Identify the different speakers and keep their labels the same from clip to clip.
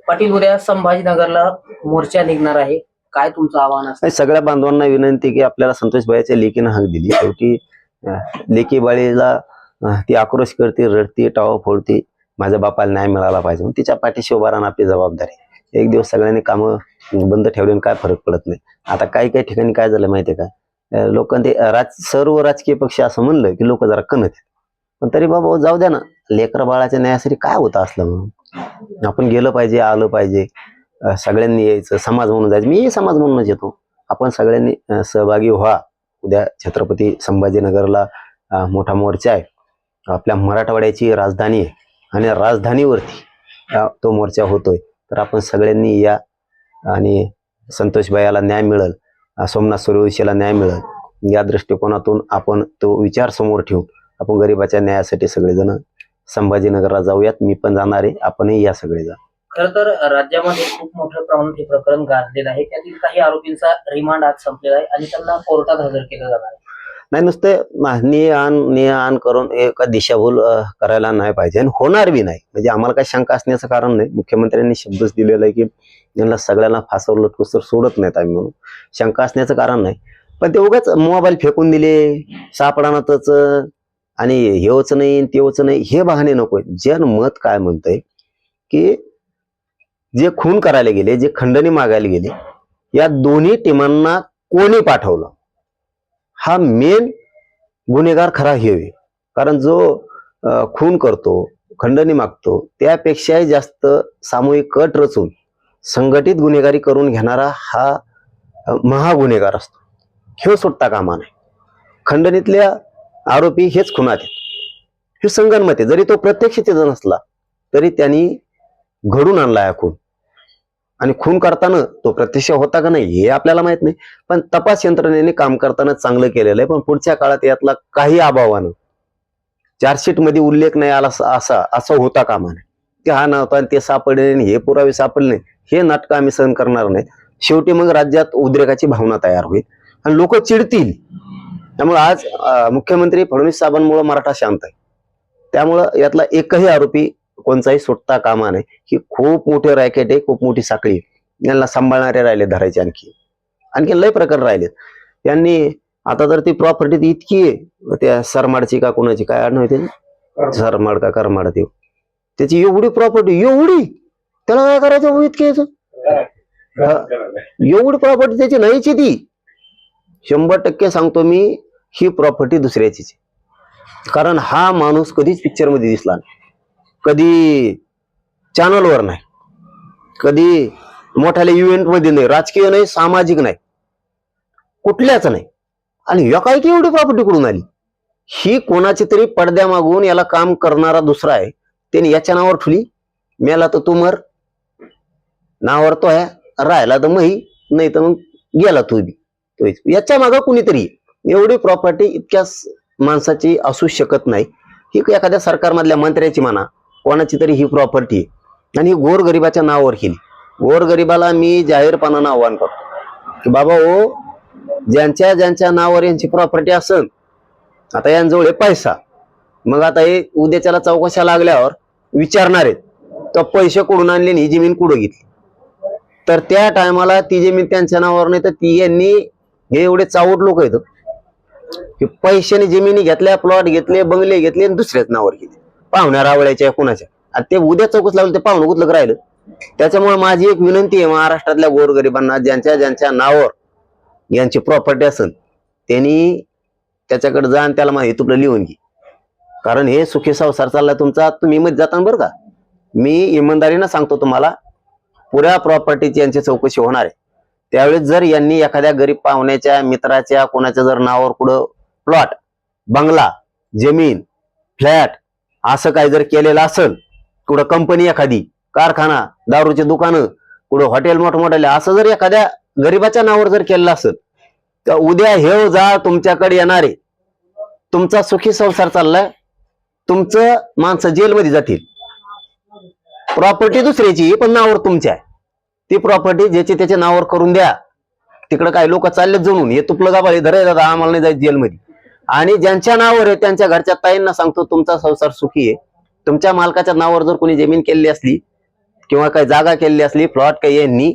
Speaker 1: पाटील, उद्या संभाजीनगरला मोर्चा निघणार आहे, काय तुमचं आव्हान असेल?
Speaker 2: सगळ्या बांधवांना विनंती की आपल्याला संतोष भाईच्या लेकीनं हाक दिली. शेवटी लेकी बाळीला ती आक्रोश करते, रडते, टावा फोडते, माझ्या बापाला न्याय मिळाला पाहिजे. तिच्या पाठीशी उभा राहणं आपली जबाबदारी. एक दिवस सगळ्यांनी कामं बंद ठेवले काय फरक पडत नाही. आता काही काही ठिकाणी काय झालं माहितीये का, लोकांनी सर्व राजकीय पक्ष असं म्हणलं की लोक जरा कणत, पण तरी बाबा जाऊ द्या ना, लेकरा बाळाच्या न्यायासाठी काय होतं असलं म्हणून आपण गेलं पाहिजे, आलं पाहिजे, सगळ्यांनी यायचं, समाज म्हणून जायचं. मी समाज म्हणूनच येतो. आपण सगळ्यांनी सहभागी व्हा. उद्या छत्रपती संभाजीनगरला मोठा मोर्चा आहे. आपल्या मराठवाड्याची राजधानी आहे आणि राजधानीवरती तो मोर्चा होतोय. तर आपण सगळ्यांनी या आणि संतोष भाईला न्याय मिळेल, सोमनाथ सूर्यवंशीला न्याय मिळेल, या दृष्टिकोनातून आपण तो विचार समोर ठेवून आपण गरिबाच्या न्यायासाठी सगळेजण संभाजीनगरला जाऊयात. मी पण जाणार आहे, आपणही या सगळेजण.
Speaker 1: खर तर राज्यामध्ये खूप मोठ्या प्रमाणात हे प्रकरण गाजलेलं आहे. त्यातील काही आरोपींचा रिमांड आज संपलेला आहे आणि त्यांना कोर्टात हजर केलं जाणार आहे.
Speaker 2: नाही, नुसते ने आण करून एका दिशाभूल करायला नाही पाहिजे आणि होणार बी नाही. म्हणजे आम्हाला काही शंका असण्याचं कारण नाही. मुख्यमंत्र्यांनी शब्दच दिलेला आहे की यांना सगळ्यांना फासावर लटकूस सोडत नाहीत आम्ही, म्हणून शंका असण्याचं कारण नाही. पण ते उगाच मोबाईल फेकून दिले, सापडानातच आणि हेच नाही तेवच नाही, हे बहाणे नको. जनमत काय म्हणतंय की जे खून करायला गेले, जे खंडणी मागायला गेले, या दोन्ही टीमांना कोणी पाठवलं, हा मेन गुन्हेगार खरा हे. कारण जो खून करतो, खंडणी मागतो, त्यापेक्षाही जास्त सामूहिक कट रचून संघटित गुन्हेगारी करून घेणारा हा महागुन्हेगार असतो. हे सुटता कामा नाही. खंडणीतल्या आरोपी हेच खुनात आहेत, हे संगनमत आहे. जरी तो प्रत्यक्ष तिथं नसला तरी त्यांनी घडून आणला हा खून. आणि खून करताना तो प्रत्यक्ष होता का नाही हे आपल्याला माहित नाही, पण तपास यंत्रणेने काम करताना चांगलं केलेलं आहे. पण पुढच्या काळात यातला काही अभावानं चार्जशीट मध्ये उल्लेख नाही आला असं होता कामा नये. ते हा नव्हता आणि ते सापडले नाही, हे पुरावे सापडले नाही, हे नाटकं आम्ही सहन करणार नाही. शेवटी मग राज्यात उद्रेकाची भावना तयार होईल आणि लोक चिडतील. त्यामुळे आज मुख्यमंत्री फडणवीस साहेबांमुळे मराठा शांत आहे. त्यामुळं यातला एकही आरोपी कोणताही सुटता कामा नाही. ही खूप मोठी रॅकेट आहे, खूप मोठी साखळी आहे. यांना सांभाळणारे राहिले धरायचे, आणखी लय प्रकार राहिले. यांनी आता तर ती प्रॉपर्टी इतकी आहे, त्या सरमाडची का कोणाची काय आडनाव आहे त्याची, सरमाड का करमाड, त्याची एवढी प्रॉपर्टी, एवढी त्याला काय करायचं इतके एवढी प्रॉपर्टी त्याची नाहीची. ती 100% सांगतो मी, ही प्रॉपर्टी दुसऱ्याचीच. कारण हा माणूस कधीच पिक्चर मध्ये दिसला नाही, कधी चॅनलवर नाही, कधी मोठ्याल्या इव्हेंट मध्ये नाही, राजकीय नाही, सामाजिक नाही, कुठल्याच नाही. आणि या काय की एवढी प्रॉपर्टी कुठून आली? ही कोणाची तरी पडद्या मागून याला काम करणारा दुसरा आहे, त्याने याच्या नावावर ठेवली. मेला तर तू मर, नावावर तो आहे, राहिला तर मही, नाही तर मग गेला तू बी. याच्या मागं कुणीतरी. एवढी प्रॉपर्टी इतक्या माणसाची असू शकत नाही. ही एखाद्या सरकारमधल्या मंत्र्याची म्हणा, कोणाची तरी ही प्रॉपर्टी आहे आणि ही गोरगरिबाच्या नावावर केली. गोरगरिबाला मी जाहीरपणानं आव्हान करतो की बाबा हो, ज्यांच्या ज्यांच्या नावावर यांची प्रॉपर्टी असेल, आता यांजवळ पैसा, मग आता हे उद्याच्याला चौकशा लागल्यावर विचारणार आहेत तर पैसे कुठून आणले, ही जमीन कुठं घेतली. तर त्या टायमाला ती जमीन त्यांच्या नावावर नाही तर ती यांनी, हे एवढे चावट लोक आहेत की पैशाने जमिनी घेतल्या, प्लॉट घेतले, बंगले घेतले आणि दुसऱ्याच नावावर घेतले, पाहुण्या रावळ्याच्या कोणाच्या. आणि ते उद्या चौकस लागलं ते पाहुणं कुठलं राहिलं. त्याच्यामुळे माझी एक विनंती आहे महाराष्ट्रातल्या गोरगरिबांना, ज्यांच्या ज्यांच्या नावावर यांची प्रॉपर्टी असेल त्यांनी त्याच्याकडे जा आणि त्याला हे तुला लिहून घे. कारण हे सुखी संसार चाललाय तुमचा, तुम्ही मध्ये जाताना बरं का, मी इमानदारीनं सांगतो तुम्हाला, पुऱ्या प्रॉपर्टीची यांची चौकशी होणार आहे. त्यावेळेस जर यांनी एखाद्या गरीब पाहुण्याच्या, मित्राच्या, कोणाच्या जर नावावर कुठं प्लॉट, बंगला, जमीन, फ्लॅट असं काही जर केलेलं असेल, कुठं कंपनी, एखादी कारखाना, दारूचे दुकानं, कुठं हॉटेल मोठमोठ्याले, असं जर एखाद्या गरीबाच्या नावावर जर केलेलं असेल तर उद्या हे जा तुमच्याकडे येणारे, तुमचा सुखी संसार चाललाय, तुमचं माणसं जेलमध्ये जातील. प्रॉपर्टी दुसऱ्याची पण नावावर तुमच्या आहे. ती प्रॉपर्टी ज्याची त्याच्या नावावर करून द्या. तिकडे काय लोक चाललेत जणून, हे तुपलं गाबा हे धरायला दादा, आम्हाला नाही जायचं जेलमध्ये. आणि ज्यांच्या नावावर आहे त्यांच्या घरच्या ताईंना सांगतो तुमचा संसार सुखी आहे, तुमच्या मालकाच्या नावावर जर कोणी जमीन केलेली असली किंवा काही जागा केलेली असली, प्लॉट काही यांनी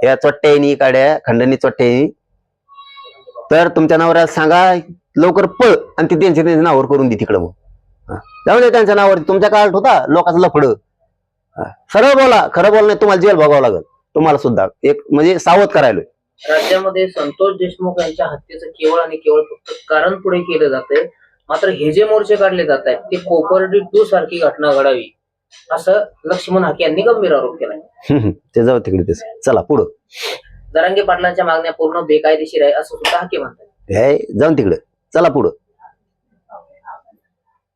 Speaker 2: या चोट्ट्यानी काड्या खंडणी चोट्ट्यानी, तर तुमच्या नवऱ्याला सांगा लवकर पळ आणि ती त्यांच्या नावावर करून दे तिकडं. मग जाऊ दे त्यांच्या नावावर, तुमच्या काळात होता लोकांचं लफड. सरळ बोला, खरं बोल नाही तुम्हाला जेल भोगावं लागेल. तुम्हाला सुद्धा एक म्हणजे सावध करायला.
Speaker 1: राज्यामध्ये संतोष देशमुख यांच्या हत्येचं केवळ आणि केवळ फक्त कारण पुढे केलं जातंय, मात्र हे जे मोर्चे काढले जात आहेत ते कोपर्डी 2 सारखी घटना घडावी असं लक्ष्मण हाके यांनी गंभीर आरोप केलाय.
Speaker 2: ते जाऊ तिकडे तेच. चला पुढं.
Speaker 1: जरांगे पाटलांच्या मागण्या पूर्ण बेकायदेशीर आहे असं सुद्धा हाके म्हणतात.
Speaker 2: जाऊन तिकडे. चला पुढं.